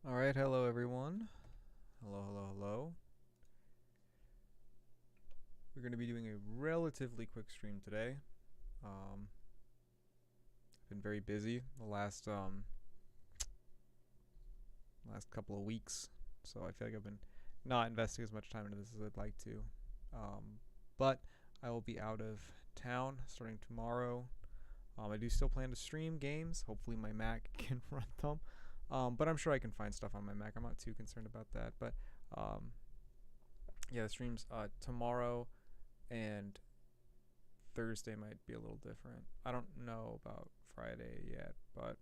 Alright, hello everyone. Hello. We're going to be doing a relatively quick stream today. I've been very busy the last couple of weeks, so I feel like I've been not investing as much time into this as I'd like to. But I will be out of town starting tomorrow. I do still plan to stream games. Hopefully my Mac can run them. But I'm sure I can find stuff on my Mac. I'm not too concerned about that. But yeah, the streams tomorrow and Thursday might be a little different. I don't know about Friday yet, but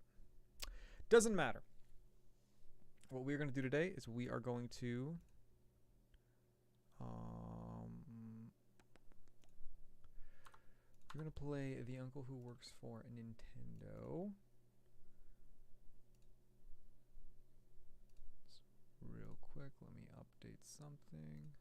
doesn't matter. What we're going to do today is we are going to we're going to play The Uncle Who Works for Nintendo. Real quick, let me update something.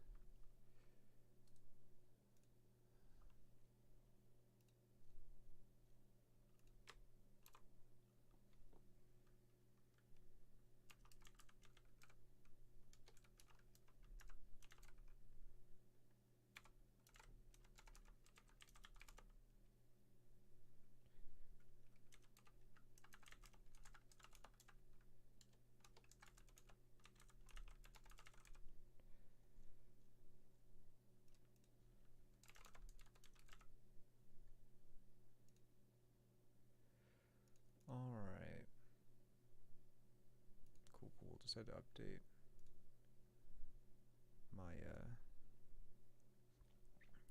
Alright. Cool. Just had to update my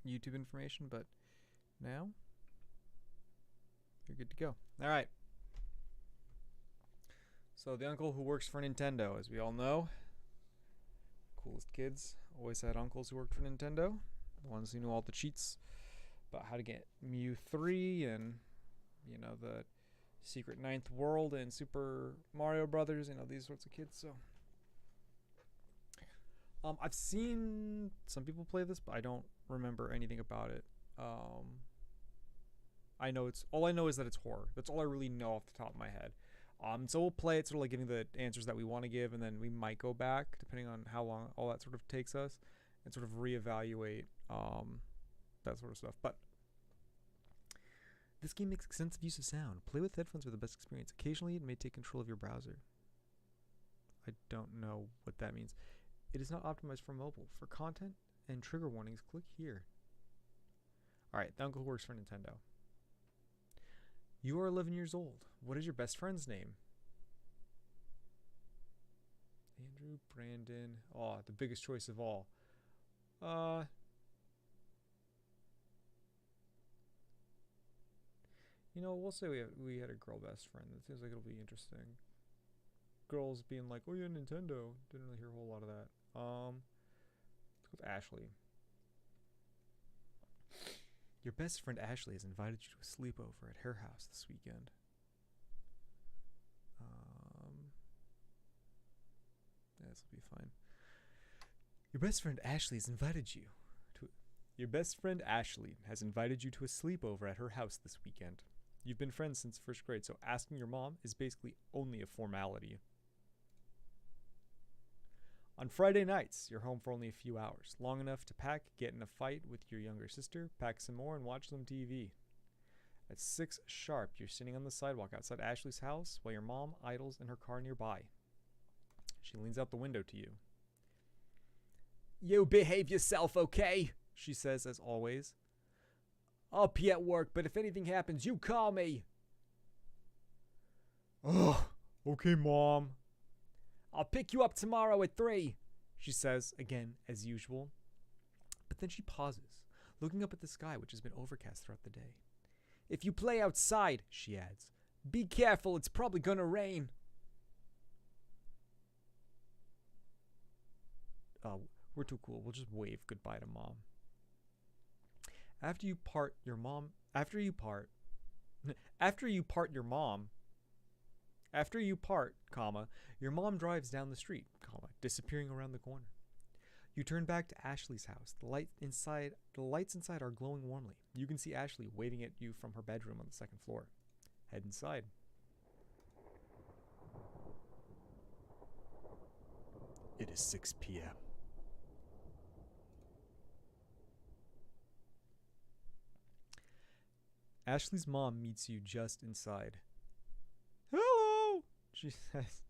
YouTube information, but now you're good to go. Alright. So the uncle who works for Nintendo, as we all know. Coolest kids. Always had uncles who worked for Nintendo. The ones who knew all the cheats about how to get Mew 3 and, you know, the Secret Ninth World and Super Mario Brothers, you know, these sorts of kids. So I've seen some people play this, but I don't remember anything about it. I know all I know is that it's horror. That's all I really know off the top of my head. So we'll play it, sort of like giving the answers that we want to give, and then we might go back, depending on how long all that sort of takes us, and sort of reevaluate that sort of stuff. But this game makes extensive use of sound. Play with headphones for the best experience. Occasionally, it may take control of your browser. I don't know what that means. It is not optimized for mobile. For content and trigger warnings, click here. Alright, the uncle who works for Nintendo. You are 11 years old. What is your best friend's name? Andrew, Brandon. Oh, the biggest choice of all. You know, we'll say we had a girl best friend. That seems like it'll be interesting. Girls being like, oh yeah, Nintendo. Didn't really hear a whole lot of that. Let's go with Ashley. Your best friend Ashley has invited you to a sleepover at her house this weekend. Yeah, this will be fine. Your best friend Ashley has invited you to. Your best friend Ashley has invited you to a sleepover at her house this weekend. You've been friends since first grade, so asking your mom is basically only a formality. On Friday nights, you're home for only a few hours, long enough to pack, get in a fight with your younger sister, pack some more, and watch some TV. At 6 sharp, you're sitting on the sidewalk outside Ashley's house while your mom idles in her car nearby. She leans out the window to you. You behave yourself, okay? She says, as always. I'll be at work, but if anything happens, you call me. Ugh, okay, Mom. I'll pick you up tomorrow at 3, she says, again, as usual. But then she pauses, looking up at the sky, which has been overcast throughout the day. If you play outside, she adds, be careful, it's probably gonna rain. We're too cool. We'll just wave goodbye to Mom. After you part your mom, comma, your mom drives down the street, comma, disappearing around the corner. You turn back to Ashley's house. The lights inside are glowing warmly. You can see Ashley waving at you from her bedroom on the second floor. Head inside. It is 6 p.m. Ashley's mom meets you just inside. Hello, she says.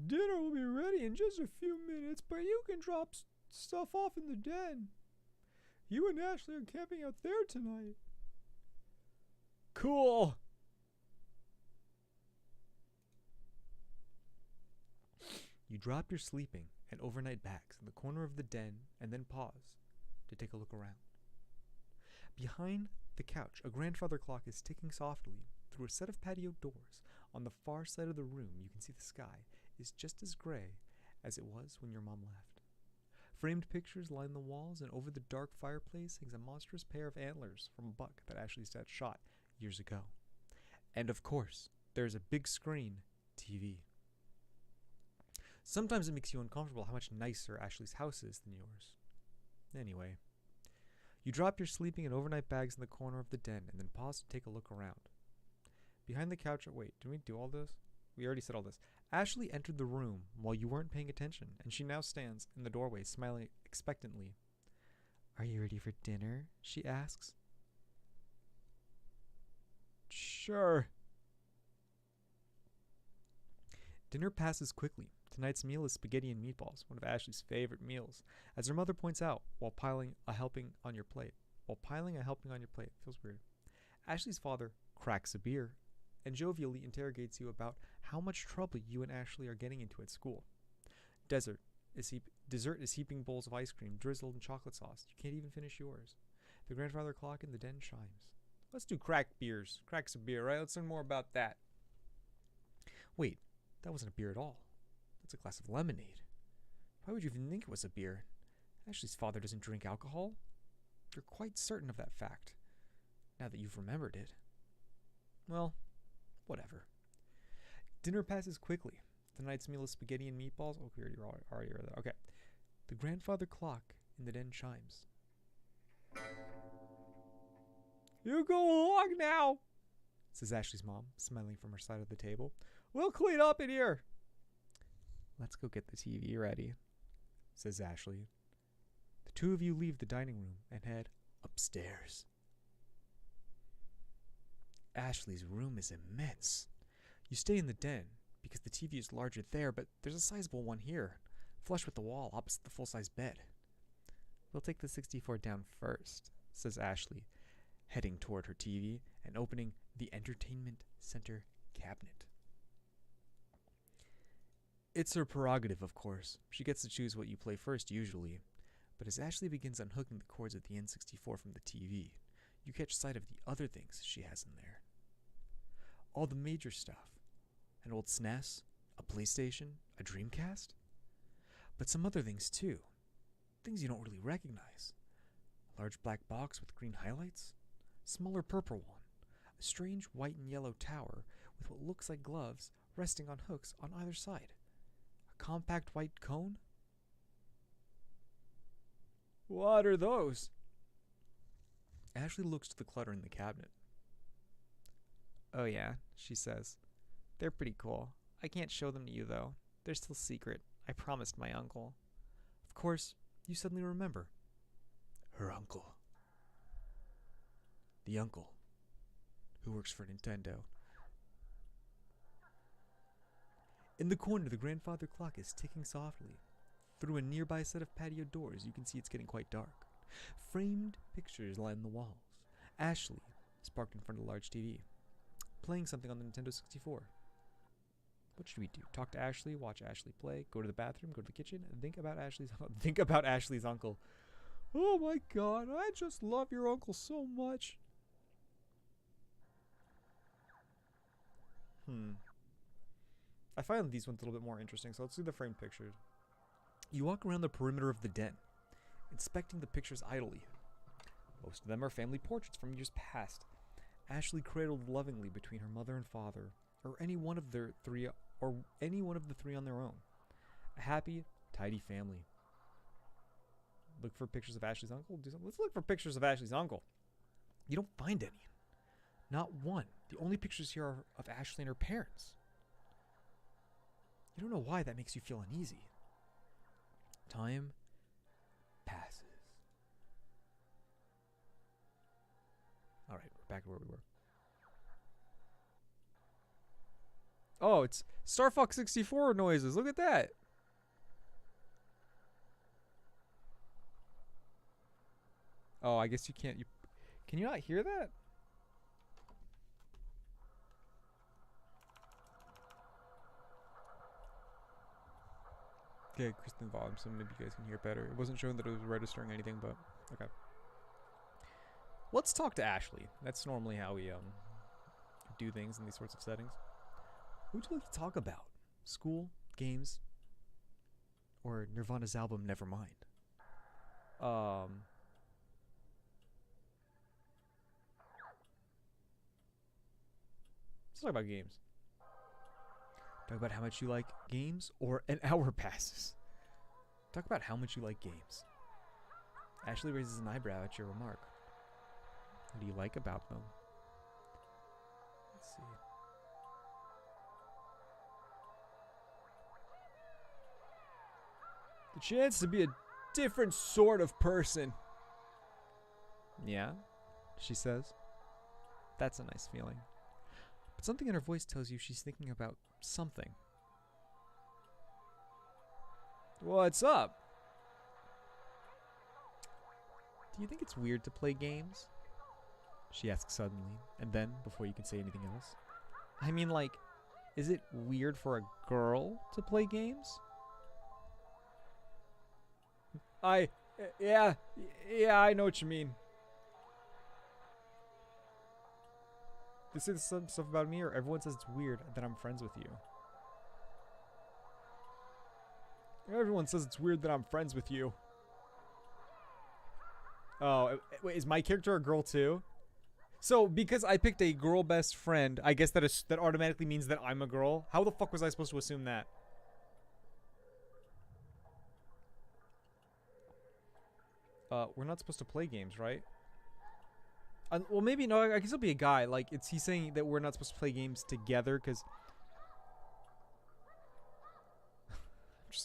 Dinner will be ready in just a few minutes, but you can drop stuff off in the den. You and Ashley are camping out there tonight. Cool. You drop your sleeping and overnight bags in the corner of the den and then pause to take a look around. Behind the couch, a grandfather clock is ticking softly through a set of patio doors. On the far side of the room, you can see the sky is just as gray as it was when your mom left. Framed pictures line the walls, and over the dark fireplace hangs a monstrous pair of antlers from a buck that Ashley's dad shot years ago. And of course, there's a big screen TV. Sometimes it makes you uncomfortable how much nicer Ashley's house is than yours. Anyway, you drop your sleeping and overnight bags in the corner of the den and then pause to take a look around. Behind the couch, wait, did we do all this? We already said all this. Ashley entered the room while you weren't paying attention, and she now stands in the doorway, smiling expectantly. Are you ready for dinner? She asks. Sure. Dinner passes quickly. Tonight's meal is spaghetti and meatballs, one of Ashley's favorite meals, as her mother points out while piling a helping on your plate. Feels weird. Ashley's father cracks a beer and jovially interrogates you about how much trouble you and Ashley are getting into at school. Dessert is heaping bowls of ice cream drizzled in chocolate sauce. You can't even finish yours. The grandfather clock in the den chimes. Let's do cracked beers. Cracks a beer, right? Let's learn more about that. Wait, that wasn't a beer at all. That's a glass of lemonade. Why would you even think it was a beer? Ashley's father doesn't drink alcohol. You're quite certain of that fact, now that you've remembered it. Well, whatever. Dinner passes quickly. Tonight's meal is spaghetti and meatballs. Oh, we already read that. Okay. The grandfather clock in the den chimes. You go along now, says Ashley's mom, smiling from her side of the table. We'll clean up in here. Let's go get the TV ready, says Ashley. The two of you leave the dining room and head upstairs. Ashley's room is immense. You stay in the den because the TV is larger there, but there's a sizable one here, flush with the wall opposite the full-size bed. We'll take the 64 down first, says Ashley, heading toward her TV and opening the entertainment center cabinet. It's her prerogative, of course. She gets to choose what you play first, usually. But as Ashley begins unhooking the cords of the N64 from the TV, you catch sight of the other things she has in there. All the major stuff. An old SNES, a PlayStation, a Dreamcast. But some other things, too. Things you don't really recognize. A large black box with green highlights. Smaller purple one. A strange white and yellow tower with what looks like gloves resting on hooks on either side. A compact white cone? What are those? Ashley looks to the clutter in the cabinet. Oh yeah, she says. They're pretty cool. I can't show them to you though. They're still secret. I promised my uncle. Of course, you suddenly remember. Her uncle. The uncle who works for Nintendo. In the corner, the grandfather clock is ticking softly. Through a nearby set of patio doors, you can see it's getting quite dark. Framed pictures line the walls. Ashley is parked in front of a large TV, playing something on the Nintendo 64. What should we do? Talk to Ashley, watch Ashley play, go to the bathroom, go to the kitchen, and think about Ashley's uncle. Oh my god, I just love your uncle so much. I find these ones a little bit more interesting, so let's do the framed pictures. You walk around the perimeter of the den, inspecting the pictures idly. Most of them are family portraits from years past. Ashley cradled lovingly between her mother and father, or any one of the three on their own. A happy, tidy family. Look for pictures of Ashley's uncle. Let's look for pictures of Ashley's uncle. You don't find any. Not one. The only pictures here are of Ashley and her parents. You don't know why that makes you feel uneasy. Time passes. All right, we're back to where we were. Oh, it's Star Fox 64 noises. Look at that. Oh, I guess you can't. Can you not hear that? Okay, Kristen volume, so maybe you guys can hear better. It wasn't showing that it was registering anything, but okay. Let's talk to Ashley. That's normally how we do things in these sorts of settings. What would you like to talk about? School, games, or Nirvana's album Nevermind? Let's talk about games. Talk about how much you like games, or an hour passes. Talk about how much you like games. Ashley raises an eyebrow at your remark. What do you like about them? Let's see. The chance to be a different sort of person. Yeah, she says. That's a nice feeling. But something in her voice tells you she's thinking about something. What's up? Do you think it's weird to play games? She asks suddenly, and then, before you can say anything else, I mean, like, is it weird for a girl to play games? Yeah, I know what you mean. They say some stuff about me, or everyone says it's weird that I'm friends with you. Everyone says it's weird that I'm friends with you. Oh, wait, is my character a girl too? So, because I picked a girl best friend, I guess that automatically means that I'm a girl? How the fuck was I supposed to assume that? We're not supposed to play games, right? Well, maybe, no, I can still be a guy. Like, he's saying that we're not supposed to play games together, because...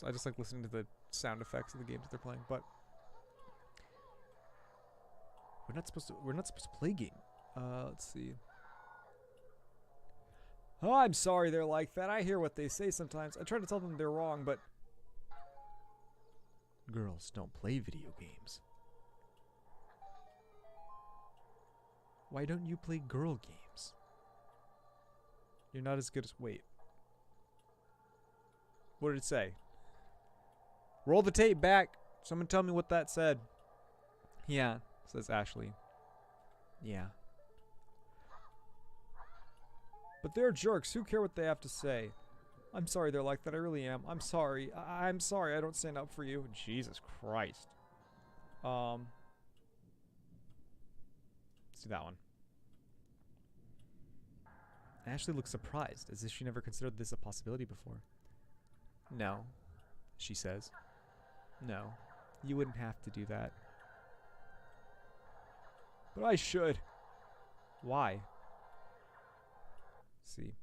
I just like listening to the sound effects of the games that they're playing, but... We're not supposed to play game. Let's see. Oh, I'm sorry they're like that. I hear what they say sometimes. I try to tell them they're wrong, but... Girls don't play video games. Why don't you play girl games? You're not as good as... Wait. What did it say? Roll the tape back. Someone tell me what that said. Yeah, says Ashley. Yeah. But they're jerks. Who care what they have to say? I'm sorry they're like that. I really am. I'm sorry. I'm sorry I don't stand up for you. Jesus Christ. Let's do that one. Ashley looks surprised, as if she never considered this a possibility before. No, she says. No, you wouldn't have to do that. But I should. Why? See.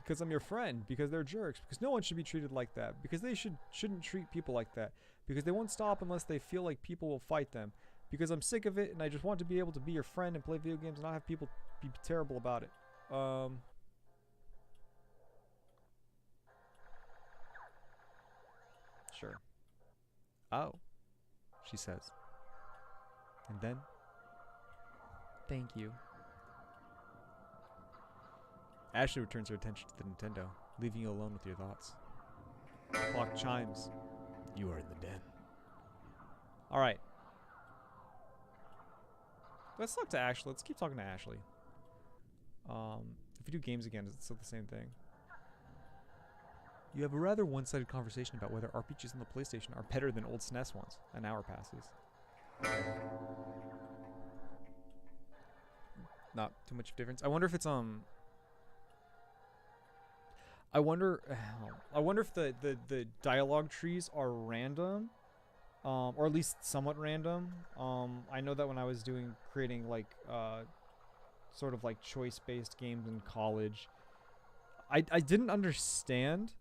Because I'm your friend. Because they're jerks. Because no one should be treated like that. Because they shouldn't treat people like that. Because they won't stop unless they feel like people will fight them. Because I'm sick of it and I just want to be able to be your friend and play video games and not have people be terrible about it. Sure. Oh, she says. And then, thank you. Ashley returns her attention to the Nintendo, leaving you alone with your thoughts. The clock chimes. You are in the den. Alright. Let's talk to Ashley. Let's keep talking to Ashley. If we do games again, is it still the same thing? You have a rather one-sided conversation about whether RPGs on the PlayStation are better than old SNES ones. An hour passes. Not too much difference. I wonder if it's I wonder if the dialogue trees are random, or at least somewhat random. I know that when I was creating like sort of like choice-based games in college, I didn't understand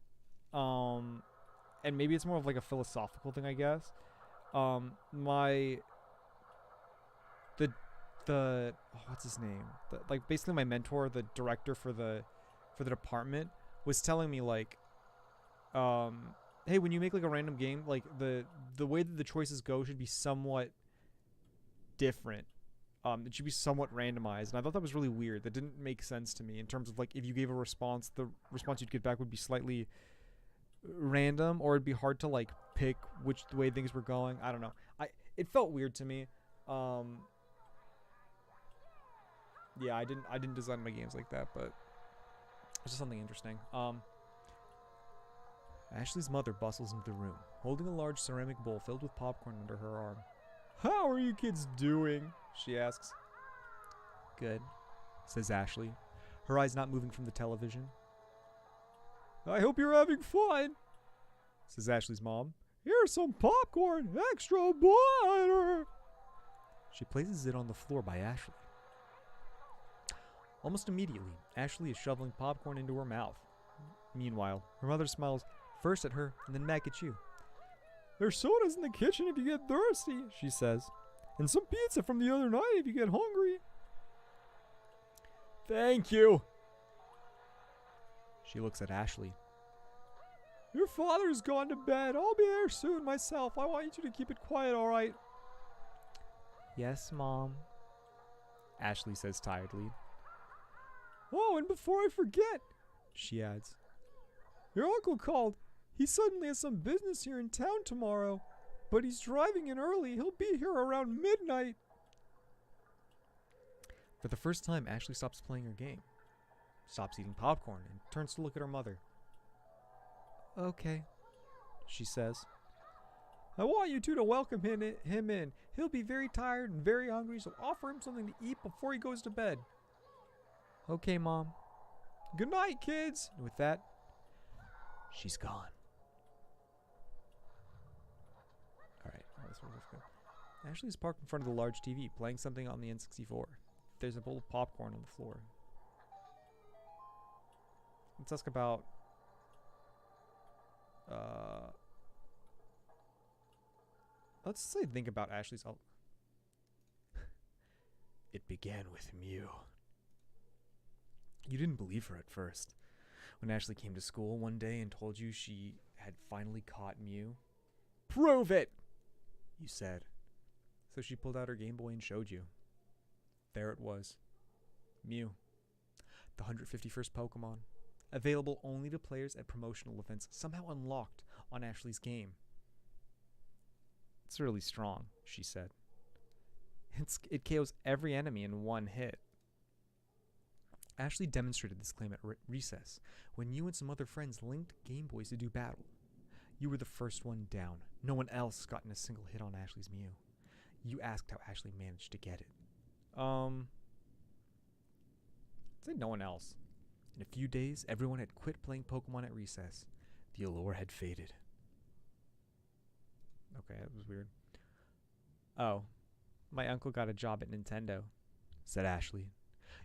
and maybe it's more of like a philosophical thing, I guess. My the what's his name? Like basically my mentor, the director for the department, was telling me like, hey, when you make like a random game, like the way that the choices go should be somewhat different. It should be somewhat randomized, and I thought that was really weird. That didn't make sense to me in terms of like if you gave a response, the response you'd get back would be slightly random, or it'd be hard to like pick the way things were going. I don't know. It felt weird to me. Yeah, I didn't design my games like that, but it's just something interesting. Ashley's mother bustles into the room, holding a large ceramic bowl filled with popcorn under her arm. How are you kids doing? She asks. Good, says Ashley, her eyes not moving from the television. I hope you're having fun, says Ashley's mom. Here's some popcorn, extra butter. She places it on the floor by Ashley. Almost immediately, Ashley is shoveling popcorn into her mouth. Meanwhile, her mother smiles first at her and then back at you. There's sodas in the kitchen if you get thirsty, she says. And some pizza from the other night if you get hungry. Thank you. She looks at Ashley. Your father's gone to bed. I'll be there soon myself. I want you to keep it quiet, all right? Yes, Mom, Ashley says tiredly. Oh, and before I forget, she adds, your uncle called. He suddenly has some business here in town tomorrow, but he's driving in early. He'll be here around midnight. For the first time, Ashley stops playing her game, stops eating popcorn, and turns to look at her mother. Okay, she says. I want you two to welcome him in. He'll be very tired and very hungry, so offer him something to eat before he goes to bed. Okay, Mom. Good night, kids. And with that, she's gone. Alright, this one looks good. Ashley is parked in front of the large TV, playing something on the N64. There's a bowl of popcorn on the floor. Let's ask about... let's say think about Ashley's... It began with Mew. You didn't believe her at first. When Ashley came to school one day and told you she had finally caught Mew. Prove it! You said. So she pulled out her Game Boy and showed you. There it was. Mew. The 151st Pokemon. Available only to players at promotional events, somehow unlocked on Ashley's game. It's really strong, she said. It KOs every enemy in one hit. Ashley demonstrated this claim at recess, when you and some other friends linked Game Boys to do battle. You were the first one down. No one else gotten a single hit on Ashley's Mew. You asked how Ashley managed to get it. I'd say no one else. In a few days, everyone had quit playing Pokemon at recess. The allure had faded. Okay, that was weird. Oh, my uncle got a job at Nintendo, said Ashley.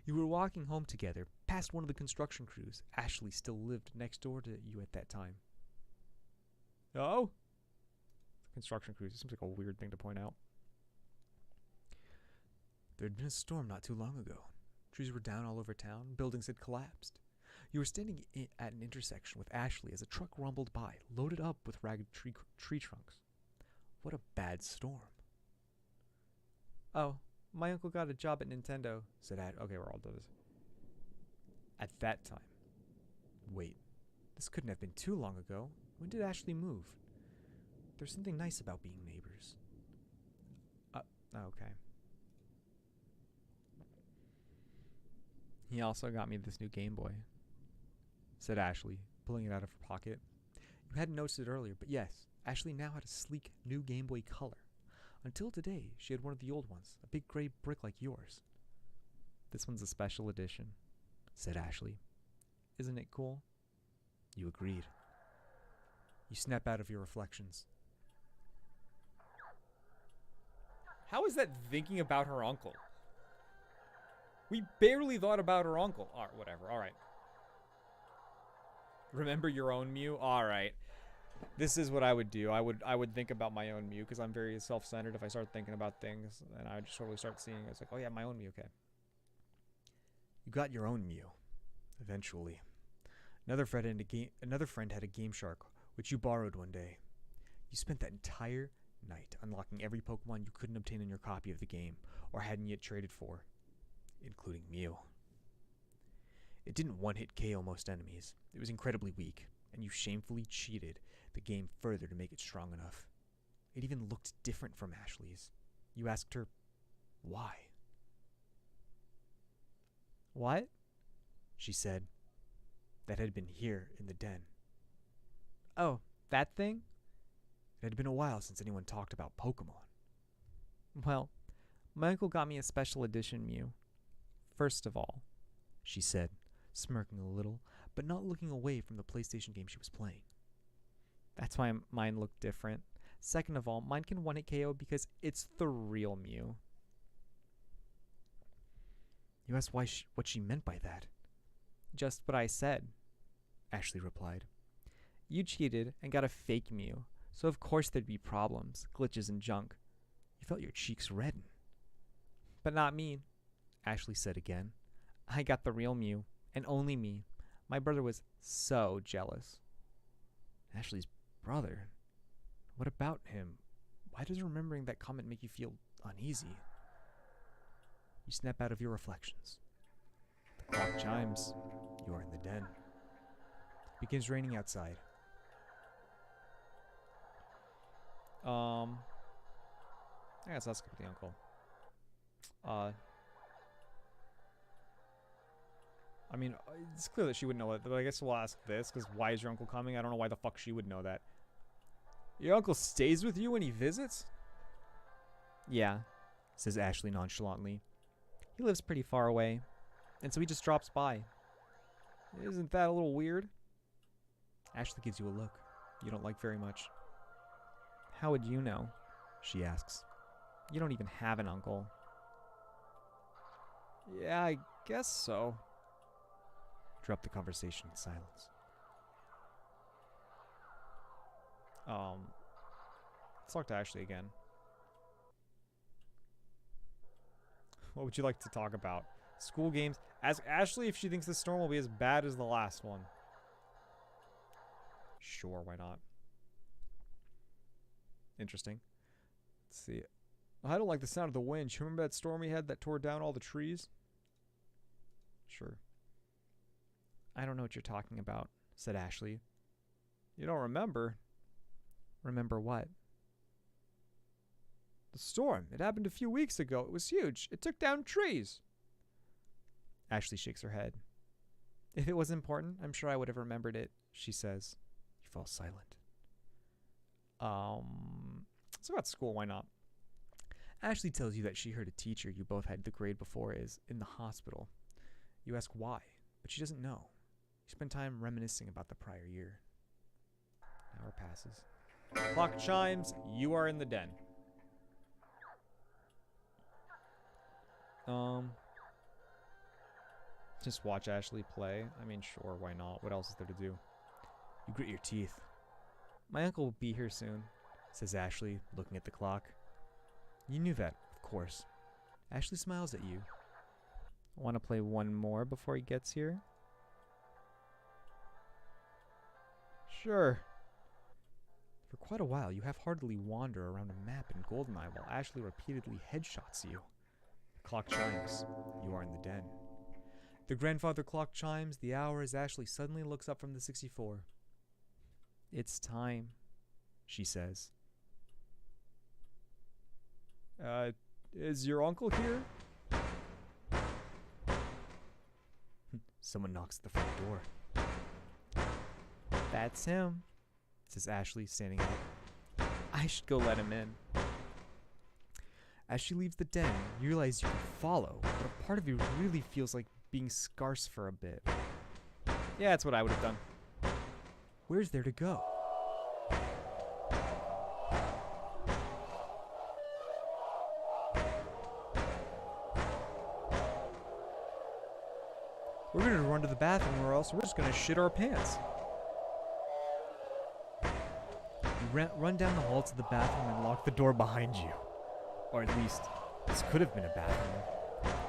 You were walking home together, past one of the construction crews. Ashley still lived next door to you at that time. Oh? Construction crews. It seems like a weird thing to point out. There had been a storm not too long ago. Trees were down all over town. Buildings had collapsed. You were standing at an intersection with Ashley as a truck rumbled by, loaded up with ragged tree trunks. What a bad storm. Oh, my uncle got a job at Nintendo, said Okay, we're all done this. At that time. Wait, this couldn't have been too long ago. When did Ashley move? There's something nice about being neighbors. Okay. He also got me this new Game Boy, said Ashley, pulling it out of her pocket. You hadn't noticed it earlier, but yes, Ashley now had a sleek new Game Boy Color. Until today, she had one of the old ones, a big gray brick like yours. This one's a special edition, said Ashley. Isn't it cool? You agreed. You snap out of your reflections. How is that thinking about her uncle? We barely thought about her uncle. Alright, whatever, alright. Remember your own Mew? Alright. This is what I would do. I would think about my own Mew because I'm very self-centered. If I start thinking about things, and I just totally start seeing it's like, oh yeah, my own Mew. Okay. You got your own Mew. Eventually, another friend had a Game Shark, which you borrowed one day. You spent that entire night unlocking every Pokemon you couldn't obtain in your copy of the game or hadn't yet traded for, including Mew. It didn't one-hit KO most enemies. It was incredibly weak, and you shamefully cheated the game further to make it strong enough. It even looked different from Ashley's. You asked her, why? What? She said. That had been here in the den. Oh, that thing? It had been a while since anyone talked about Pokemon. Well, my uncle got me a special edition Mew. First of all, she said, smirking a little, but not looking away from the PlayStation game she was playing. That's why mine looked different. Second of all, mine can one-hit KO because it's the real Mew. You asked what she meant by that. Just what I said, Ashley replied. You cheated and got a fake Mew, so of course there'd be problems, glitches, and junk. You felt your cheeks redden. But not me, Ashley said again. I got the real Mew, and only me. My brother was so jealous. Ashley's brother? What about him? Why does remembering that comment make you feel uneasy? You snap out of your reflections. The clock chimes. You are in the den. It begins raining outside. I guess I'll skip the uncle. I mean, it's clear that she would know it, but I guess we'll ask this, because why is your uncle coming? I don't know why the fuck she would know that. Your uncle stays with you when he visits? Yeah, says Ashley nonchalantly. He lives pretty far away, and so he just drops by. Isn't that a little weird? Ashley gives you a look you don't like very much. How would you know? She asks. You don't even have an uncle. Yeah, I guess so. Drop the conversation in silence. Let's talk to Ashley again. What would you like to talk about? School games. Ask Ashley if she thinks this storm will be as bad as the last one. Sure, why not? Interesting. Let's see. I don't like the sound of the wind. You remember that storm we had that tore down all the trees? Sure. I don't know what you're talking about, said Ashley. You don't remember? Remember what? The storm. It happened a few weeks ago. It was huge. It took down trees. Ashley shakes her head. If it was important, I'm sure I would have remembered it, she says. You fall silent. So about school, why not? Ashley tells you that she heard a teacher you both had the grade before is in the hospital. You ask why, but she doesn't know. You spend time reminiscing about the prior year. An hour passes. Clock chimes. You are in the den. Just watch Ashley play. I mean, sure, why not? What else is there to do? You grit your teeth. My uncle will be here soon, says Ashley, looking at the clock. You knew that, of course. Ashley smiles at you. Want to play one more before he gets here? Sure. For quite a while, you half-heartedly wander around a map in Goldeneye while Ashley repeatedly headshots you. The clock chimes. You are in the den. The grandfather clock chimes the hour as Ashley suddenly looks up from the 64. It's time, she says. Is your uncle here? Someone knocks at the front door. That's him, says Ashley, standing up. I should go let him in. As she leaves the den, you realize you can follow, but a part of you really feels like being scarce for a bit. Yeah, that's what I would have done. Where's there to go? We're gonna run to the bathroom or else we're just gonna shit our pants. run down the hall to the bathroom and lock the door behind you. Or at least, this could have been a bathroom.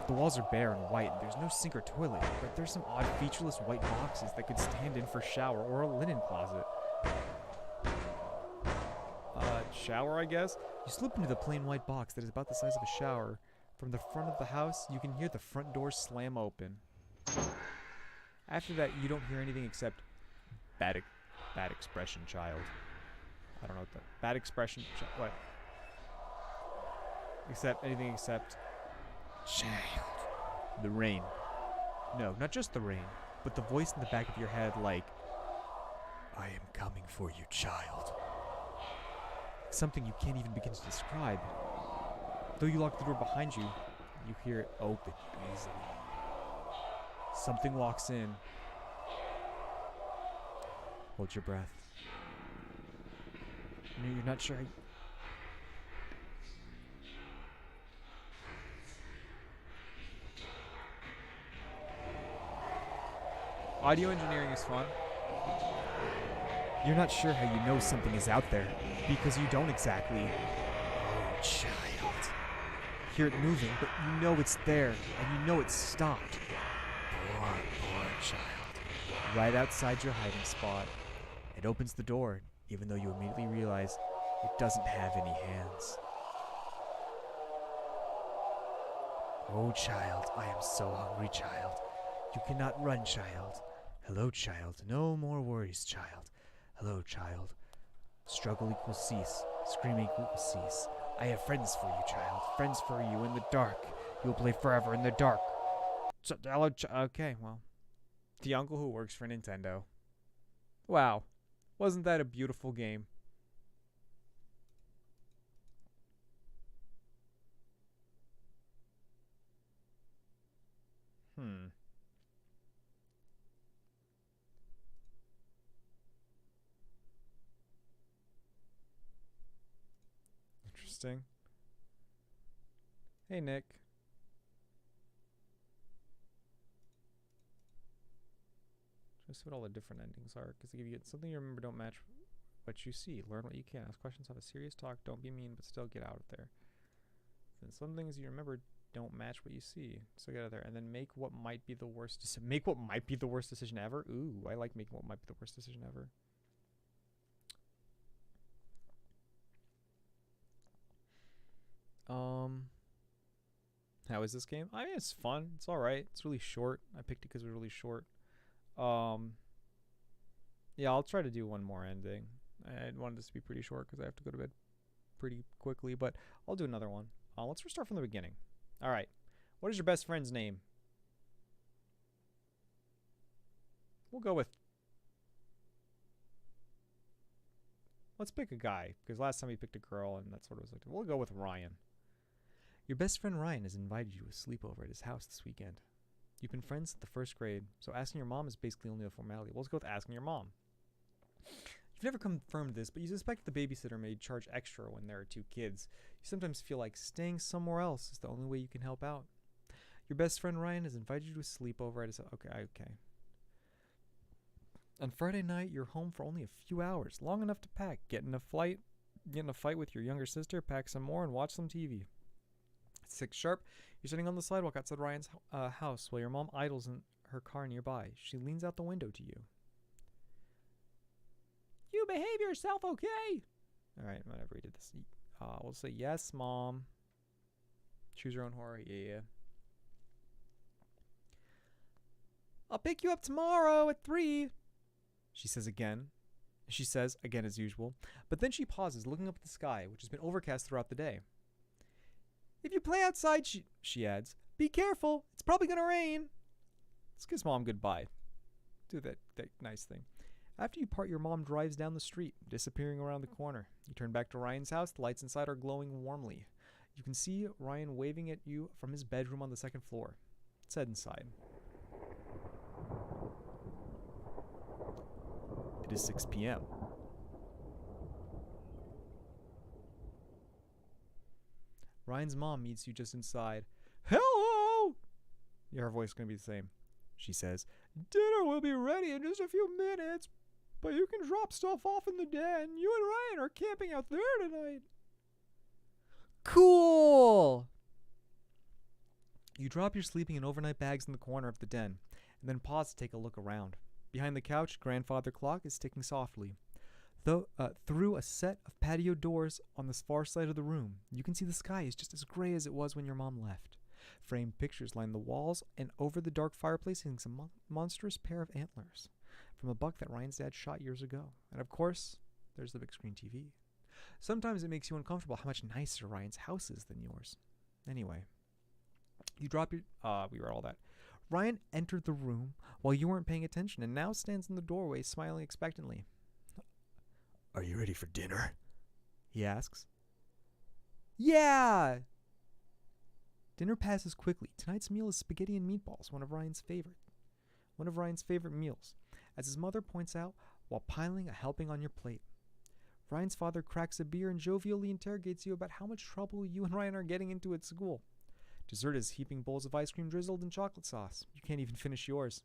The walls are bare and white, and there's no sink or toilet, but there's some odd featureless white boxes that could stand in for shower or a linen closet. Shower, I guess? You slip into the plain white box that is about the size of a shower. From the front of the house, you can hear the front door slam open. After that, you don't hear anything except bad expression, child. I don't know what bad expression, what? Anything except child. The rain. No, not just the rain, but the voice in the back of your head like, I am coming for you, child. Something you can't even begin to describe. Though you lock the door behind you, you hear it open easily. Something walks in. Hold your breath. You're not sure. Audio engineering is fun. You're not sure how you know something is out there, because you don't exactly, oh child, hear it moving, but you know it's there, and you know it's stopped. Poor child. Right outside your hiding spot. It opens the door, even though you immediately realize it doesn't have any hands. Oh child, I am so hungry, child. You cannot run, child. Hello, child. No more worries, child. Hello, child. Struggle equals cease. Screaming equals cease. I have friends for you, child. Friends for you in the dark. You'll play forever in the dark. So, hello, okay, well. The uncle who works for Nintendo. Wow. Wasn't that a beautiful game? Interesting. Hey, Nick. Just what all the different endings are, because they give you something you remember don't match what you see. Learn what you can. Ask questions. Have a serious talk. Don't be mean, but still get out of there. Then some things you remember don't match what you see. So get out of there. And then make what might be the worst decision. Make what might be the worst decision ever. Ooh, I like making what might be the worst decision ever. How is this game? I mean, it's fun. It's alright. It's really short. I picked it because it was really short. Yeah, I'll try to do one more ending. I wanted this to be pretty short because I have to go to bed pretty quickly, but I'll do another one. Let's restart from the beginning. Alright. What is your best friend's name? We'll go with... Let's pick a guy, because last time we picked a girl, and that's what it was like. We'll go with Ryan. Your best friend Ryan has invited you to a sleepover at his house this weekend. You've been friends since the first grade, so asking your mom is basically only a formality. Well, let's go with asking your mom. You've never confirmed this, but you suspect the babysitter may charge extra when there are two kids. You sometimes feel like staying somewhere else is the only way you can help out. Your best friend Ryan has invited you to a sleepover at his... Okay. On Friday night, you're home for only a few hours, long enough to pack, get in a fight with your younger sister, pack some more, and watch some TV. At 6 sharp, you're sitting on the sidewalk outside Ryan's house while your mom idles in her car nearby. She leans out the window to you. You behave yourself, okay? Alright, whatever, we did this. We'll say, yes, Mom. Choose your own horror, yeah. I'll pick you up tomorrow at 3. She says again as usual, but then she pauses, looking up at the sky, which has been overcast throughout the day. If you play outside, she adds, be careful, it's probably gonna rain. Let's kiss Mom goodbye. Do that nice thing. After you part, your mom drives down the street, disappearing around the corner. You turn back to Ryan's house. The lights inside are glowing warmly. You can see Ryan waving at you from his bedroom on the 2nd floor. Let's head inside. It is 6 p.m. Ryan's mom meets you just inside. Hello! Her voice is going to be the same. She says, dinner will be ready in just a few minutes. But you can drop stuff off in the den. You and Ryan are camping out there tonight. Cool! You drop your sleeping and overnight bags in the corner of the den, and then pause to take a look around. Behind the couch, grandfather clock is ticking softly. Through a set of patio doors on the far side of the room, you can see the sky is just as gray as it was when your mom left. Framed pictures line the walls, and over the dark fireplace hangs a monstrous pair of antlers from a buck that Ryan's dad shot years ago. And of course, there's the big screen TV. Sometimes it makes you uncomfortable how much nicer Ryan's house is than yours. Anyway, you drop your... we read all that. Ryan entered the room while you weren't paying attention and now stands in the doorway smiling expectantly. Are you ready for dinner? He asks. Yeah! Dinner passes quickly. Tonight's meal is spaghetti and meatballs, one of Ryan's favorite meals, as his mother points out while piling a helping on your plate. Ryan's father cracks a beer and jovially interrogates you about how much trouble you and Ryan are getting into at school. Dessert is heaping bowls of ice cream drizzled in chocolate sauce. You can't even finish yours.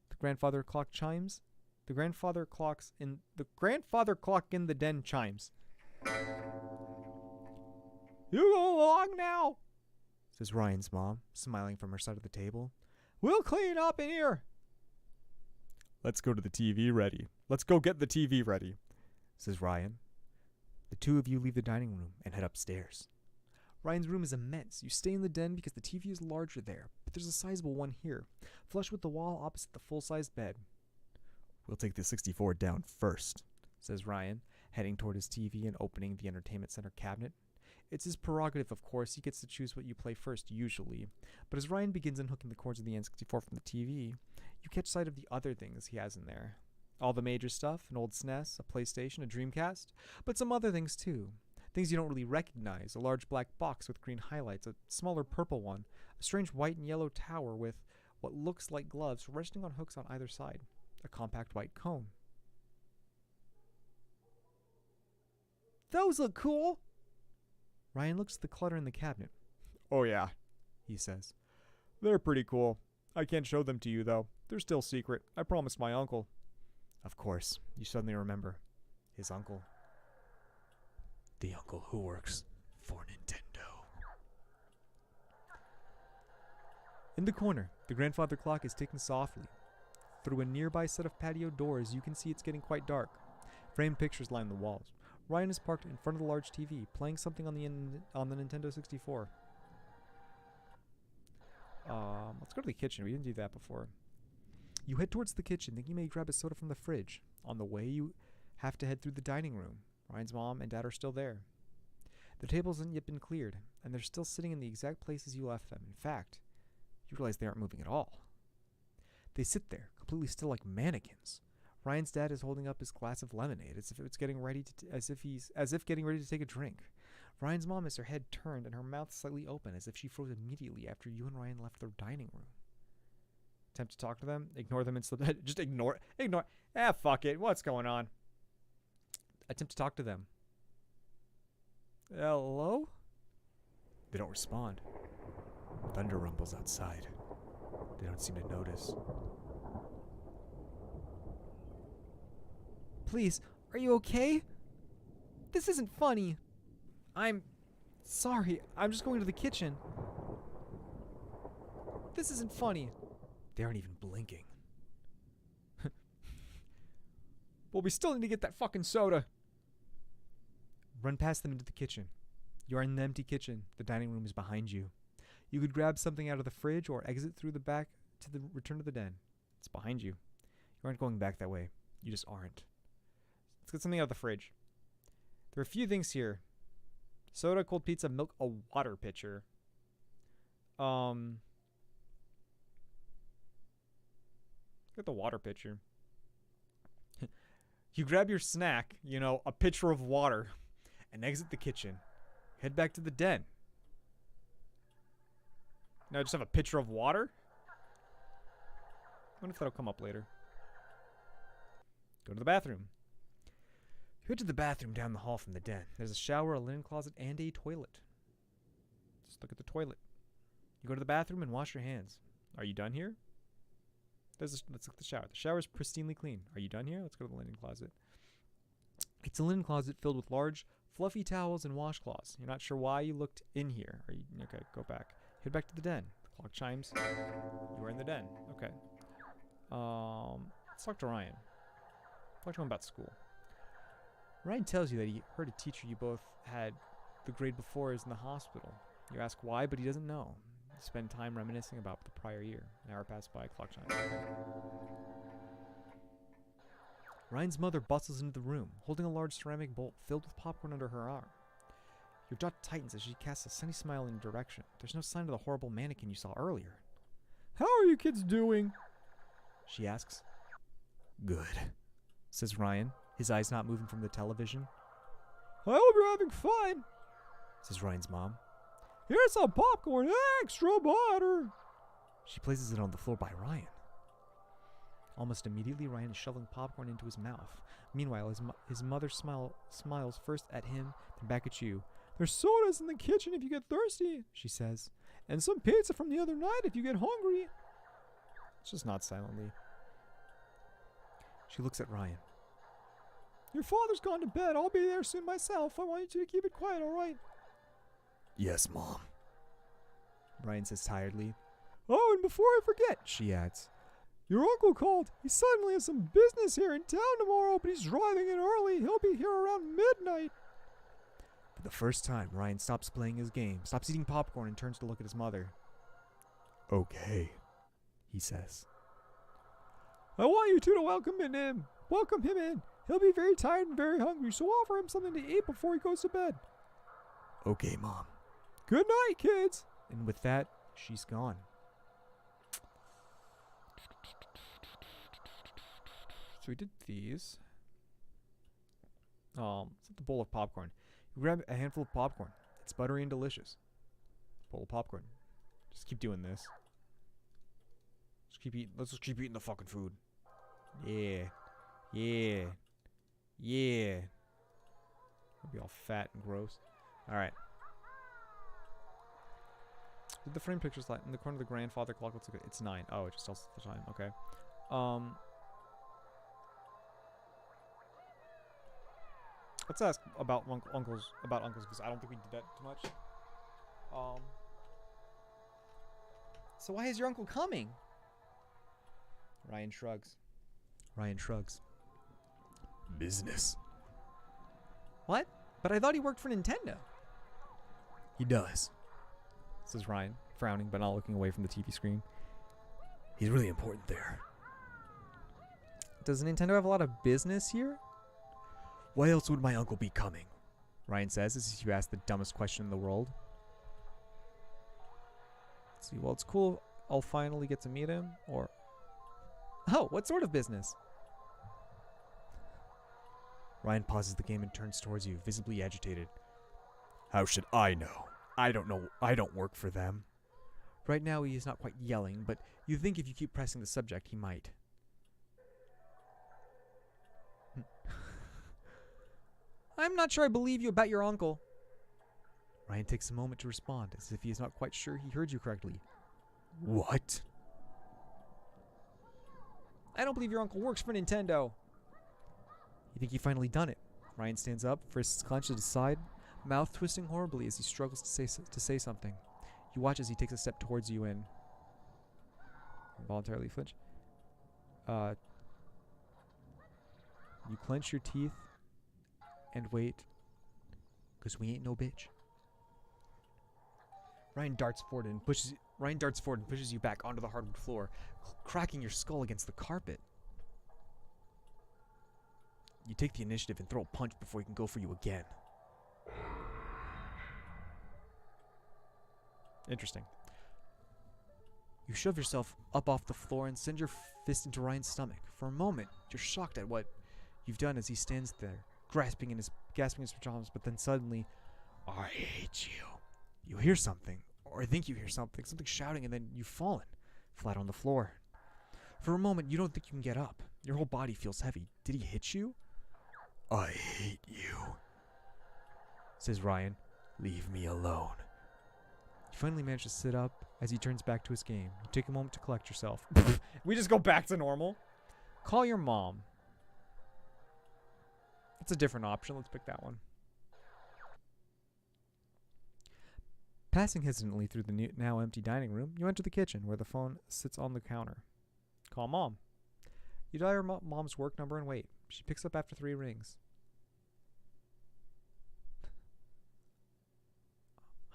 The grandfather clock in the den chimes. You go along now, says Ryan's mom, smiling from her side of the table. We'll clean up in here. Let's go get the TV ready, says Ryan. The two of you leave the dining room and head upstairs. Ryan's room is immense. You stay in the den because the TV is larger there, but there's a sizable one here, flush with the wall opposite the full-sized bed. We'll take the 64 down first, says Ryan, heading toward his TV and opening the entertainment center cabinet. It's his prerogative, of course. He gets to choose what you play first, usually. But as Ryan begins unhooking the cords of the N64 from the TV, you catch sight of the other things he has in there. All the major stuff, an old SNES, a PlayStation, a Dreamcast, but some other things too. Things you don't really recognize, a large black box with green highlights, a smaller purple one, a strange white and yellow tower with what looks like gloves resting on hooks on either side. A compact white cone. Those look cool! Ryan looks at the clutter in the cabinet. Oh yeah, he says. They're pretty cool. I can't show them to you though. They're still secret. I promised my uncle. Of course, you suddenly remember. His uncle. The uncle who works for Nintendo. In the corner, the grandfather clock is ticking softly. Through a nearby set of patio doors, you can see it's getting quite dark. Framed pictures line the walls. Ryan is parked in front of the large TV, playing something on the Nintendo 64. Let's go to the kitchen. We didn't do that before. You head towards the kitchen, thinking you may grab a soda from the fridge. On the way, you have to head through the dining room. Ryan's mom and dad are still there. The tables haven't yet been cleared, and they're still sitting in the exact places you left them. In fact, you realize they aren't moving at all. They sit there, completely still like mannequins. Ryan's dad is holding up his glass of lemonade as if getting ready to take a drink. Ryan's mom has her head turned and her mouth slightly open as if she froze immediately after you and Ryan left the dining room. Attempt to talk to them, ignore them and slip. Just ignore. Fuck it. What's going on? Attempt to talk to them. Hello? They don't respond. Thunder rumbles outside. They don't seem to notice. Please, are you okay? This isn't funny. I'm sorry. I'm just going to the kitchen. This isn't funny. They aren't even blinking. Well, we still need to get that fucking soda. Run past them into the kitchen. You are in the empty kitchen. The dining room is behind you. You could grab something out of the fridge or exit through the back to return to the den. It's behind you. You aren't going back that way. You just aren't. Let's get something out of the fridge. There are a few things here. Soda, cold pizza, milk, a water pitcher. Get the water pitcher. You grab your snack, a pitcher of water, and exit the kitchen. Head back to the den. Now I just have a pitcher of water? I wonder if that'll come up later. Go to the bathroom. You head to the bathroom down the hall from the den. There's a shower, a linen closet, and a toilet. Just look at the toilet. You go to the bathroom and wash your hands. Are you done here? Let's look at the shower. The shower is pristinely clean. Are you done here? Let's go to the linen closet. It's a linen closet filled with large, fluffy towels and washcloths. You're not sure why you looked in here. Okay, go back. Head back to the den. The clock chimes. You are in the den. Okay. Let's talk to Ryan. Talk to him about school. Ryan tells you that he heard a teacher you both had the grade before is in the hospital. You ask why, but he doesn't know. You spend time reminiscing about the prior year. An hour passed by, clock chimes. Ryan's mother bustles into the room, holding a large ceramic bowl filled with popcorn under her arm. Your jaw tightens as she casts a sunny smile in your direction. There's no sign of the horrible mannequin you saw earlier. How are you kids doing? She asks. Good, says Ryan, his eyes not moving from the television. I hope you're having fun, says Ryan's mom. Here's some popcorn, extra butter. She places it on the floor by Ryan. Almost immediately, Ryan is shoveling popcorn into his mouth. Meanwhile, his mother smiles first at him, then back at you. There's sodas in the kitchen if you get thirsty, she says. And some pizza from the other night if you get hungry. She just nods silently. She looks at Ryan. Your father's gone to bed. I'll be there soon myself. I want you to keep it quiet, all right? Yes, Mom. Ryan says tiredly. Oh, and before I forget, she adds. Your uncle called. He suddenly has some business here in town tomorrow, but he's driving in early. He'll be here around midnight. For the first time, Ryan stops playing his game, stops eating popcorn, and turns to look at his mother. Okay, he says. I want you two to welcome him in. Welcome him in. He'll be very tired and very hungry, so offer him something to eat before he goes to bed. Okay, Mom. Good night, kids. And with that, she's gone. So we did these. It's the bowl of popcorn. You grab a handful of popcorn. It's buttery and delicious. Bowl of popcorn. Just keep doing this. Just keep eating. Let's just keep eating the fucking food. Yeah. Yeah. Yeah. It'll be all fat and gross. Alright. Did the frame pictures in the corner of the grandfather clock looks like it's 9. Oh, it just tells us the time. Okay. Let's ask about uncles because I don't think we did that too much. So why is your uncle coming? Ryan shrugs. Business. What? But I thought he worked for Nintendo. He does, says Ryan, frowning but not looking away from the TV screen. He's really important there. Does Nintendo have a lot of business here? Why else would my uncle be coming? Ryan says as you ask the dumbest question in the world. Let's see, well, it's cool I'll finally get to meet him, or... Oh, what sort of business? Ryan pauses the game and turns towards you, visibly agitated. How should I know? I don't know. I don't work for them. Right now he is not quite yelling, but you think if you keep pressing the subject, he might. I'm not sure I believe you about your uncle. Ryan takes a moment to respond, as if he is not quite sure he heard you correctly. What? I don't believe your uncle works for Nintendo. You think you've finally done it? Ryan stands up, fists clenched at his side, mouth twisting horribly as he struggles to say something. You watch as he takes a step towards you and... involuntarily flinch. You clench your teeth and wait, because we ain't no bitch. Ryan darts forward and pushes you back onto the hardwood floor, cracking your skull against the carpet. You take the initiative and throw a punch before he can go for you again. Interesting. You shove yourself up off the floor and send your fist into Ryan's stomach. For a moment, you're shocked at what you've done as he stands there, gasping in his pajamas, but then suddenly, I hate you. You hear something, or think you hear something shouting, and then you've fallen, flat on the floor. For a moment, you don't think you can get up. Your whole body feels heavy. Did he hit you? I hate you, says Ryan. Leave me alone. You You finally manage to sit up as he turns back to his game. You take a moment to collect yourself. We just go back to normal. Call your mom. That's a different option. Let's pick that one. Passing hesitantly through the now empty dining room, you enter the kitchen where the phone sits on the counter. Call Mom. You dial your mom's work number and wait. She picks up after 3 rings.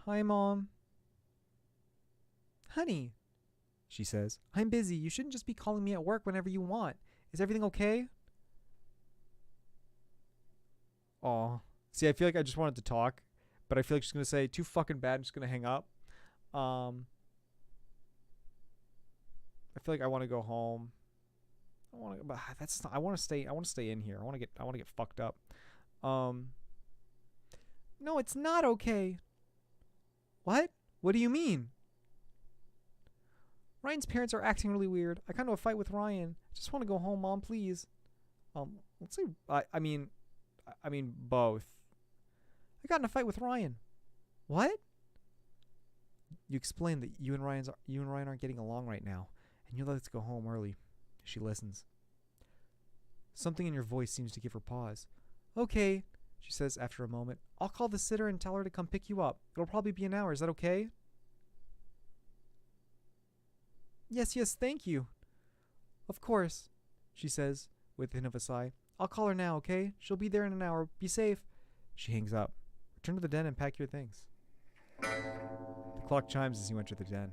Hi, Mom. Honey, she says, I'm busy. You shouldn't just be calling me at work whenever you want. Is everything okay? Aw. See, I feel like I just wanted to talk, but I feel like she's going to say, too fucking bad, I'm just going to hang up. I feel like I want to go home. I want to stay in here. I want to get fucked up. No, it's not okay. What? What do you mean? Ryan's parents are acting really weird. I got into a fight with Ryan. I just want to go home, Mom, please. Let's say I mean both. I got in a fight with Ryan. What? You explain that you and Ryan aren't getting along right now, and you let us go home early. She listens. Something in your voice seems to give her pause. Okay, she says after a moment. I'll call the sitter and tell her to come pick you up. It'll probably be an hour. Is that okay? Yes, thank you. Of course, she says with a hint of a sigh. I'll call her now, okay? She'll be there in an hour. Be safe. She hangs up. Return to the den and pack your things. The clock chimes as you enter the den.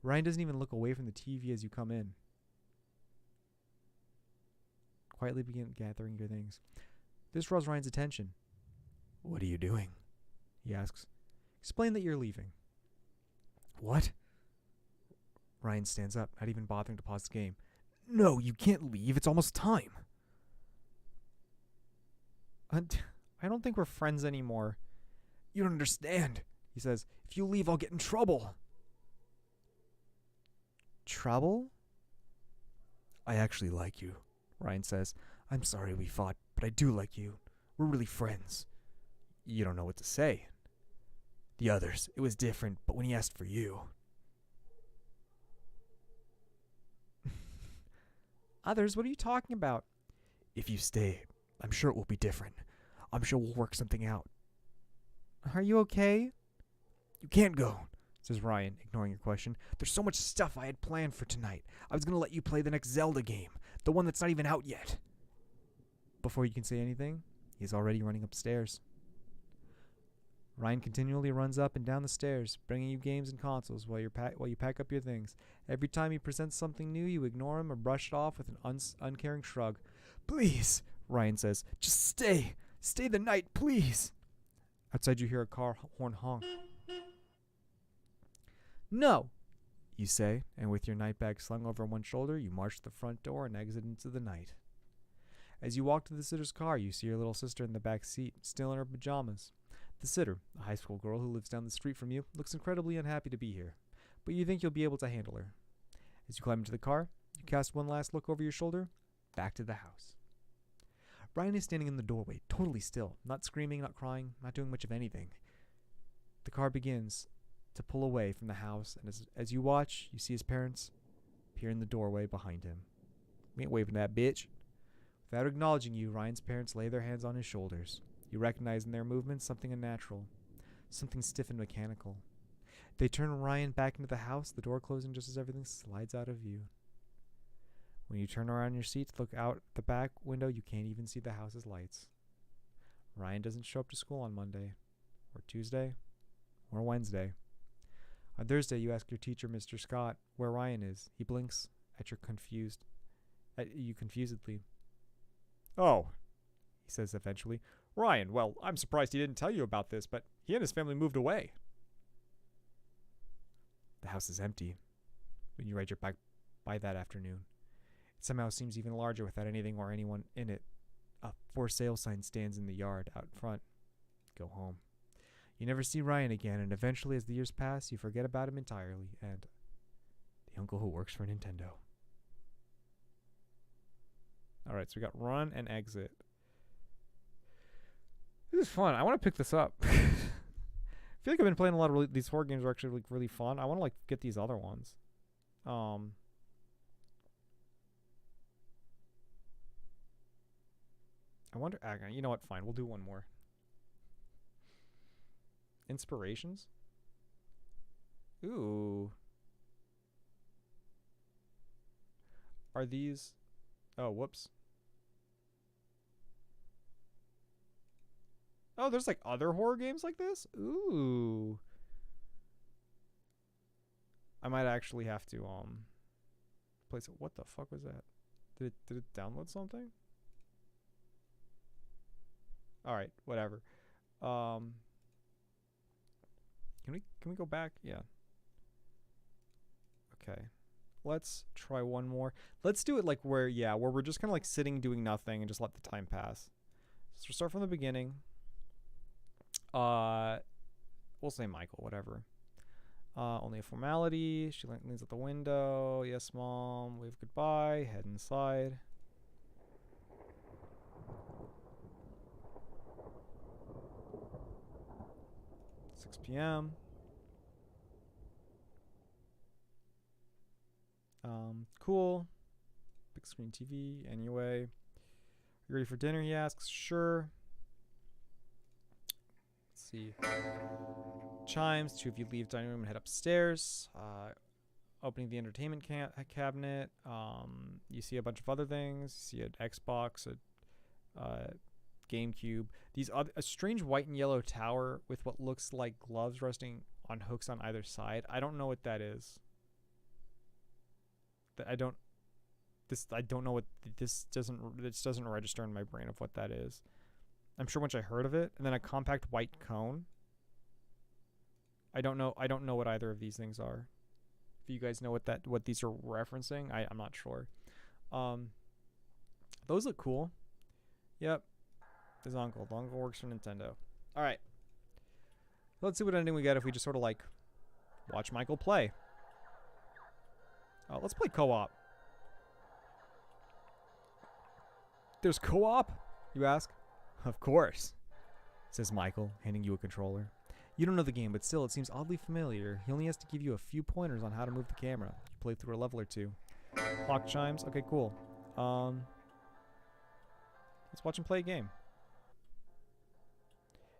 Ryan doesn't even look away from the TV as you come in. Quietly begin gathering your things. This draws Ryan's attention. What are you doing? He asks. Explain that you're leaving. What? Ryan stands up, not even bothering to pause the game. No, you can't leave. It's almost time. I don't think we're friends anymore. You don't understand, he says. If you leave, I'll get in trouble. Trouble? I actually like you, Ryan says. I'm sorry we fought, but I do like you. We're really friends. You don't know what to say. The others, it was different, but when he asked for you... Others? What are you talking about? If you stay, I'm sure it will be different. I'm sure we'll work something out. Are you okay? You can't go, says Ryan, ignoring your question. There's so much stuff I had planned for tonight. I was going to let you play the next Zelda game, the one that's not even out yet. Before you can say anything, he's already running upstairs. Ryan continually runs up and down the stairs, bringing you games and consoles while you pack up your things. Every time he presents something new, you ignore him or brush it off with an uncaring shrug. Please, Ryan says, just stay. Stay the night, please. Outside you hear a car horn honk. No, you say, and with your night bag slung over one shoulder, you march to the front door and exit into the night. As you walk to the sitter's car, you see your little sister in the back seat, still in her pajamas. The sitter, a high school girl who lives down the street from you, looks incredibly unhappy to be here, but you think you'll be able to handle her. As you climb into the car, you cast one last look over your shoulder, back to the house. Brian is standing in the doorway, totally still, not screaming, not crying, not doing much of anything. The car begins to pull away from the house, and as you watch, you see his parents appear in the doorway behind him. We ain't waving that bitch. Without acknowledging you, Ryan's parents lay their hands on his shoulders. You recognize in their movements something unnatural, something stiff and mechanical. They turn Ryan back into the house, the door closing just as everything slides out of view. When you turn around in your seat to look out the back window, you can't even see the house's lights. Ryan doesn't show up to school on Monday, or Tuesday, or Wednesday. On Thursday, you ask your teacher, Mr. Scott, where Ryan is. He blinks at you confusedly. Oh, he says eventually. Ryan, well, I'm surprised he didn't tell you about this, but he and his family moved away. The house is empty when you ride your bike by that afternoon. It somehow seems even larger without anything or anyone in it. A for sale sign stands in the yard out front. Go home. You never see Ryan again, and eventually as the years pass, you forget about him entirely, and the uncle who works for Nintendo. Alright, so we got run and exit. This is fun. I want to pick this up. feel like I've been playing a lot of these horror games are actually like really fun. I want to like get these other ones. I wonder. You know what? Fine, we'll do one more. Inspirations. Ooh. Are these? Oh, whoops. Oh, there's like other horror games like this? Ooh. I might actually have to place it. What the fuck was that? Did it download something? All right, whatever. Can we go back? Yeah. Okay. Let's try one more. Let's do it like where we're just kind of like sitting doing nothing and just let the time pass. So we'll start from the beginning. We'll say Michael, whatever. Only a formality. She leans at the window. Yes, Mom. Wave goodbye. Head inside. p.m. Cool. Big screen TV. Anyway. You ready for dinner? He asks. Sure. Let's see. Chimes. Two of you leave dining room and head upstairs. Opening the entertainment cabinet. You see a bunch of other things. You see an Xbox, a GameCube. A strange white and yellow tower with what looks like gloves resting on hooks on either side. I don't know what that is. I don't know what this doesn't register in my brain of what that is. I'm sure once I heard of it, and then a compact white cone. I don't know what either of these things are. If you guys know what these are referencing, I'm not sure. Those look cool. Yep. His uncle. The uncle works for Nintendo. All right. Let's see what ending we get if we just sort of like watch Michael play. Let's play co-op. There's co-op? You ask? Of course, says Michael, handing you a controller. You don't know the game, but still, it seems oddly familiar. He only has to give you a few pointers on how to move the camera. You play through a level or two. Clock chimes. Okay, cool. Let's watch him play a game.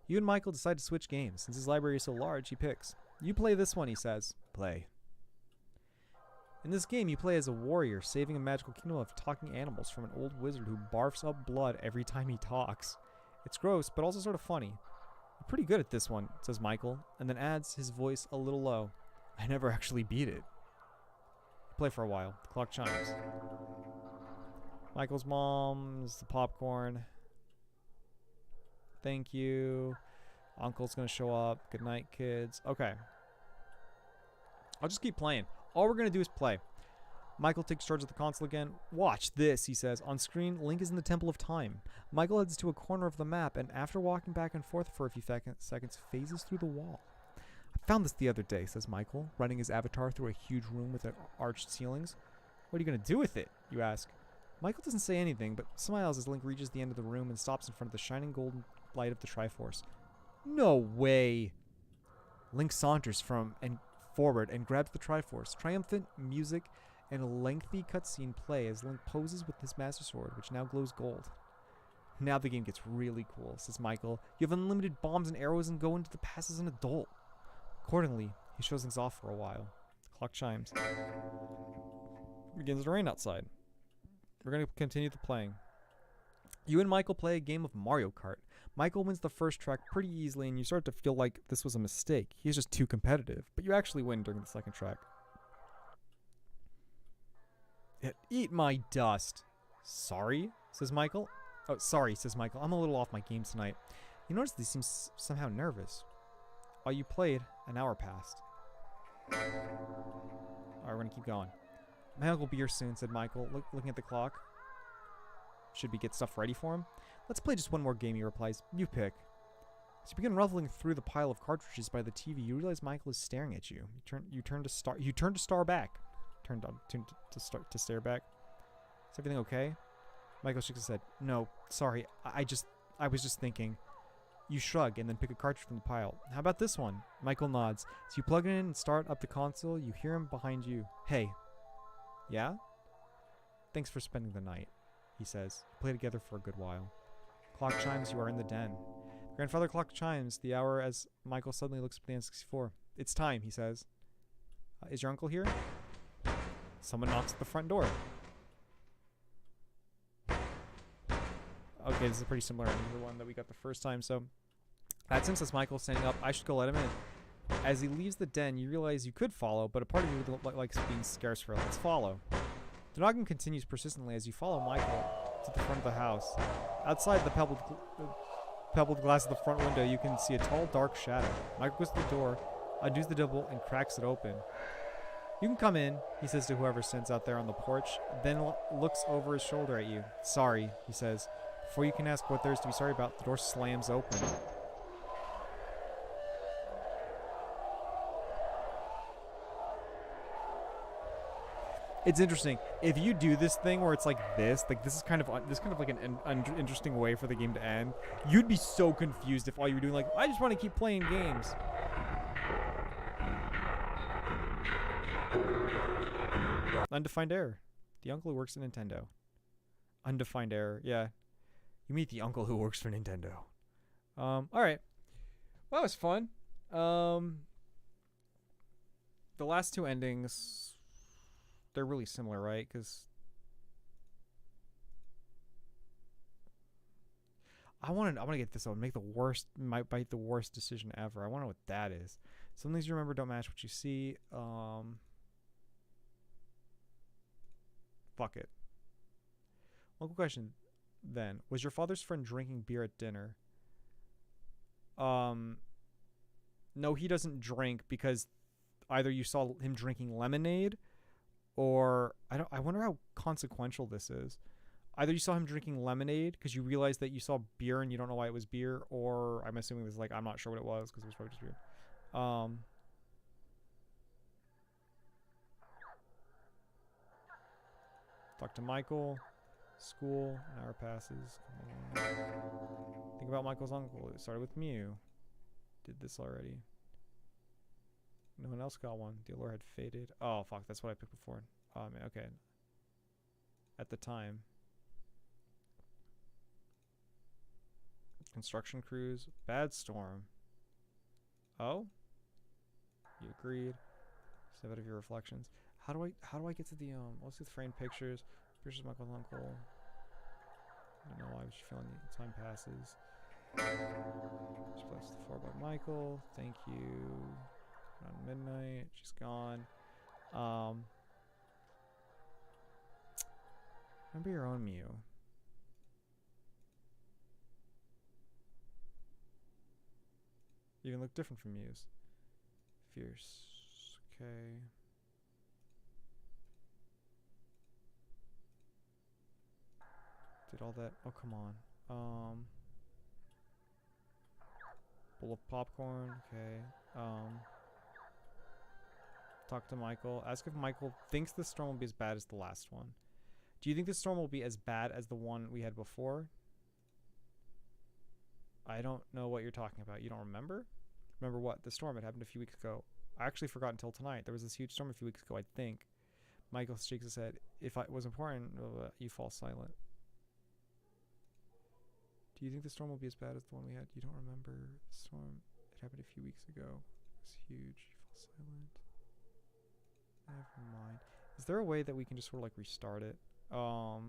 You and Michael decide to switch games. Since his library is so large, he picks. You play this one, he says. Play. In this game, you play as a warrior, saving a magical kingdom of talking animals from an old wizard who barfs up blood every time he talks. It's gross, but also sort of funny. You're pretty good at this one, says Michael, and then adds, his voice a little low. I never actually beat it. Play for a while. The clock chimes. Michael's mom's the popcorn. Thank you. Uncle's gonna show up. Good night, kids. Okay. I'll just keep playing. All we're gonna do is play. Michael takes charge of the console again. Watch this, he says. On screen, Link is in the Temple of Time. Michael heads to a corner of the map, and after walking back and forth for a few seconds, phases through the wall. I found this the other day, says Michael, running his avatar through a huge room with arched ceilings. What are you gonna do with it? You ask. Michael doesn't say anything, but smiles as Link reaches the end of the room and stops in front of the shining golden light of the Triforce. No way! Link saunters forward and grabs the Triforce. Triumphant music and a lengthy cutscene play as Link poses with his Master Sword, which now glows gold. Now the game gets really cool, says Michael. You have unlimited bombs and arrows and go into the past as an adult. Accordingly, he shows things off for a while. The clock chimes. It begins to rain outside. We're going to continue the playing. You and Michael play a game of Mario Kart. Michael wins the first track pretty easily, and you start to feel like this was a mistake. He's just too competitive, but you actually win during the second track. Eat my dust. Sorry, says Michael. Oh, sorry, says Michael. I'm a little off my game tonight. You notice he seems somehow nervous. While you played, an hour passed. Alright, we're going to keep going. My uncle will be here soon, said Michael, looking at the clock. Should we get stuff ready for him? Let's play just one more game, he replies. You pick. As you begin ruffling through the pile of cartridges by the TV, you realize Michael is staring at you. You turn to stare back. To stare back. Is everything okay? Michael shakes his head. No, sorry. I was just thinking. You shrug and then pick a cartridge from the pile. How about this one? Michael nods. So you plug it in and start up the console. You hear him behind you. Hey. Yeah? Thanks for spending the night, he says. You play together for a good while. Clock chimes, you are in the den. Grandfather clock chimes, the hour as Michael suddenly looks up at the N64. It's time, he says. Is your uncle here? Someone knocks at the front door. Okay, this is pretty similar to the one that we got the first time, so... since it's Michael standing up, I should go let him in. As he leaves the den, you realize you could follow, but a part of you likes being scarce for let's follow. The knocking continues persistently as you follow Michael to the front of the house. Outside the pebbled glass of the front window, you can see a tall, dark shadow. Michael goes to the door, undoes the double, and cracks it open. You can come in, he says to whoever stands out there on the porch, then looks over his shoulder at you. Sorry, he says. Before you can ask what there is to be sorry about, the door slams open. It's interesting. If you do this thing where it's like this is kind of like an interesting way for the game to end. You'd be so confused if all you were doing, like, I just want to keep playing games. Undefined error. The uncle who works at Nintendo. Undefined error. Yeah. You meet the uncle who works for Nintendo. All right. Well, that was fun. The last two endings, they're really similar, right? Because I want to get this out. Make the worst decision ever. I want to know what that is. Some things you remember don't match what you see. Fuck it. One quick question then. Was your father's friend drinking beer at dinner? No, he doesn't drink because either you saw him drinking lemonade or I wonder how consequential this is. Either you saw him drinking lemonade because you realized that you saw beer and you don't know why it was beer, or I'm assuming this is like, I'm not sure what it was because it was probably just beer. Talk to Michael. School. An hour passes. Think about Michael's uncle. It started with Mew. Did this already. No one else got one. The allure had faded. Oh, fuck. That's what I picked before. Okay. At the time. Construction crews. Bad storm. Oh? You agreed. Step out of your reflections. How do I get to the let's see the framed pictures. Pictures of Michael's uncle. I don't know why I was feeling the time passes. Just place the floor by Michael. Thank you. Around midnight. She's gone. Remember your own Mew. You can look different from Mew's. Fierce. Okay. Did all that. Oh, come on. Bowl of popcorn. Okay. Talk to Michael. Ask if Michael thinks the storm will be as bad as the last one. Do you think the storm will be as bad as the one we had before? I don't know what you're talking about. You don't remember? Remember what? The storm. It happened a few weeks ago. I actually forgot until tonight. There was this huge storm a few weeks ago, I think. Michael shakes his head. If it was important, you fall silent. Do you think the storm will be as bad as the one we had? You don't remember the storm. It happened a few weeks ago. It was huge. You fall silent. Never mind. Is there a way that we can just sort of like restart it? So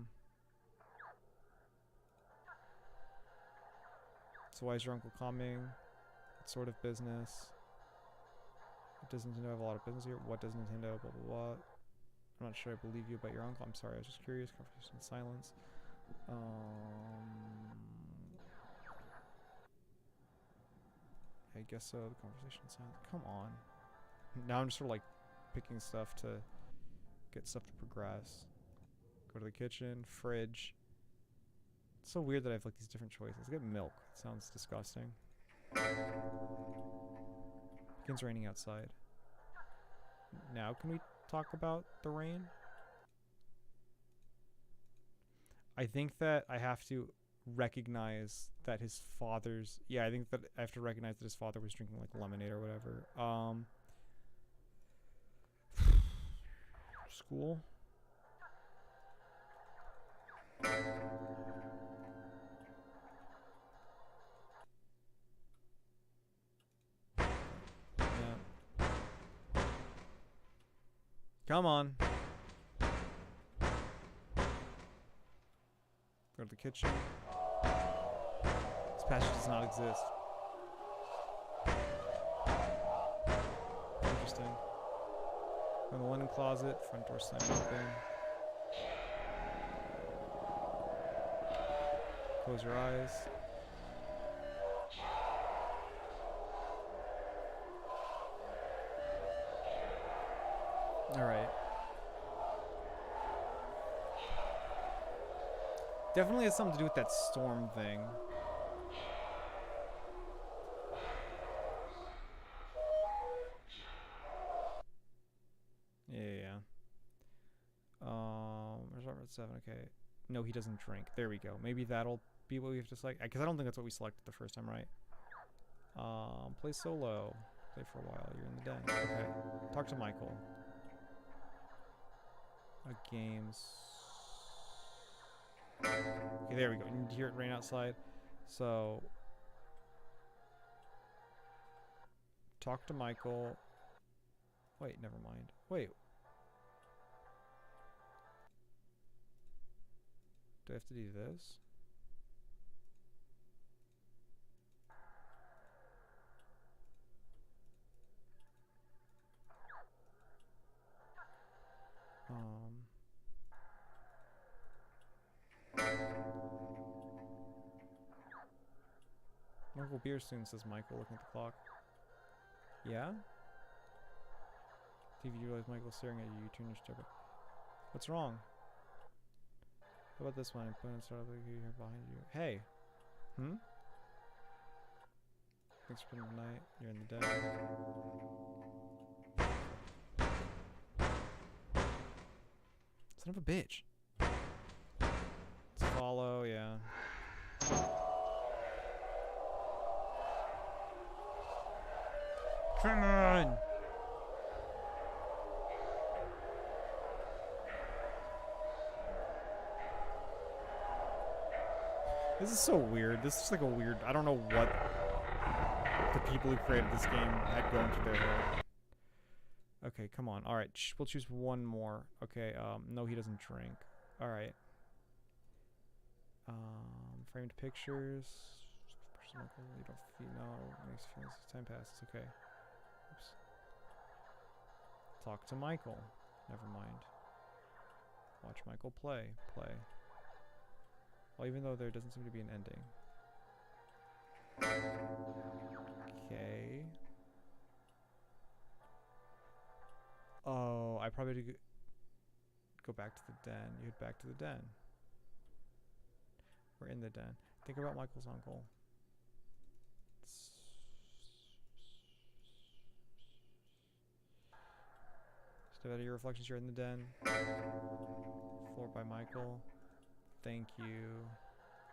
why is your uncle coming? What sort of business? Does Nintendo have a lot of business here? What does Nintendo? Blah blah blah. I'm not sure I believe you about your uncle. I'm sorry, I was just curious. Conversation in silence. I guess so. The conversation in silence. Come on. Now I'm just sort of like picking stuff to get stuff to progress. Go to the kitchen, fridge. It's so weird that I have like these different choices. Get milk. It sounds disgusting. Begins raining outside. Now can we talk about the rain? I think that I have to recognize that his father's... Yeah, I think that I have to recognize that his father was drinking, like, lemonade or whatever. School? Yeah. Come on. Go to the kitchen. This passage does not exist. Interesting. Go in the linen closet. Front door slammed open. Close your eyes. Alright. Definitely has something to do with that storm thing. Yeah. Resort 7, okay. No, he doesn't drink. There we go. Maybe that'll be what we have to select. Because I don't think that's what we selected the first time, right? Play solo. Play for a while. You're in the den. Okay. Talk to Michael. Games. Okay, there we go. You can hear it rain outside. So, talk to Michael. Wait, never mind. Wait. Do I have to do this? Michael beer soon, says Michael, looking at the clock. Yeah? TV, you realize Michael's staring at you. You turn your step. What's wrong? How about this one? Put in start here behind you. Hey! Hmm? Thanks for spending the night. You're in the den. Son of a bitch. Let's follow, yeah. Come on! This is so weird. This is like a weird... I don't know what the people who created this game had going through their head. Okay, come on. Alright, we'll choose one more. Okay, no, he doesn't drink. Alright. Framed pictures. You don't feel... No, makes feelings as time passes. Okay. Oops. Talk to Michael. Never mind. Watch Michael play. Play. Well, even though there doesn't seem to be an ending. Okay. Oh, I probably had to go back to the den. You head back to the den. We're in the den. Think about Michael's uncle. Step out of your reflections. You're in the den. Floor by Michael. Thank you.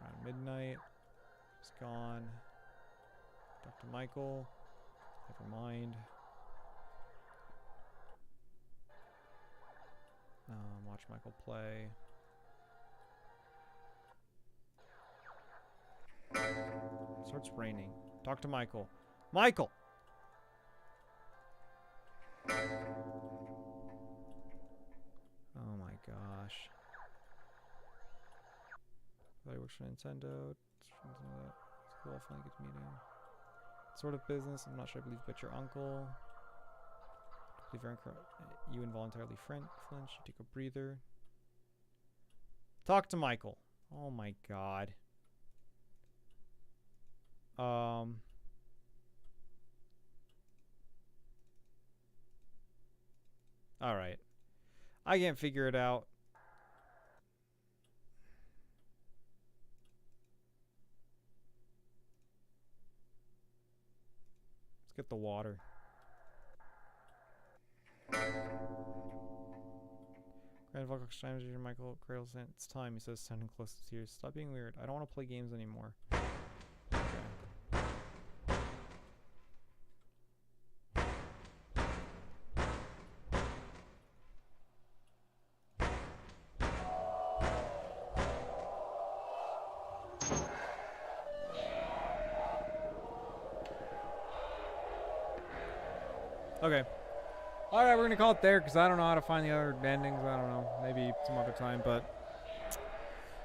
Around midnight. He's gone. Talk to Michael. Never mind. Watch Michael play. Starts raining. Talk to Michael. Michael! Oh my gosh. He works for Nintendo. It's cool, I finally get to meet him. Sort of business, I'm not sure I believe, but your uncle. You involuntarily flinch. You take a breather. Talk to Michael. Oh my god. Alright. I can't figure it out. Let's get the water. Grand Volcox chimes in. Michael Cradle said, "It's time," he says, sounding close to tears. "Stop being weird. I don't want to play games anymore." Okay. Okay. Alright, we're going to call it there because I don't know how to find the other endings. I don't know. Maybe some other time, but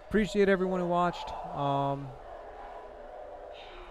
appreciate everyone who watched.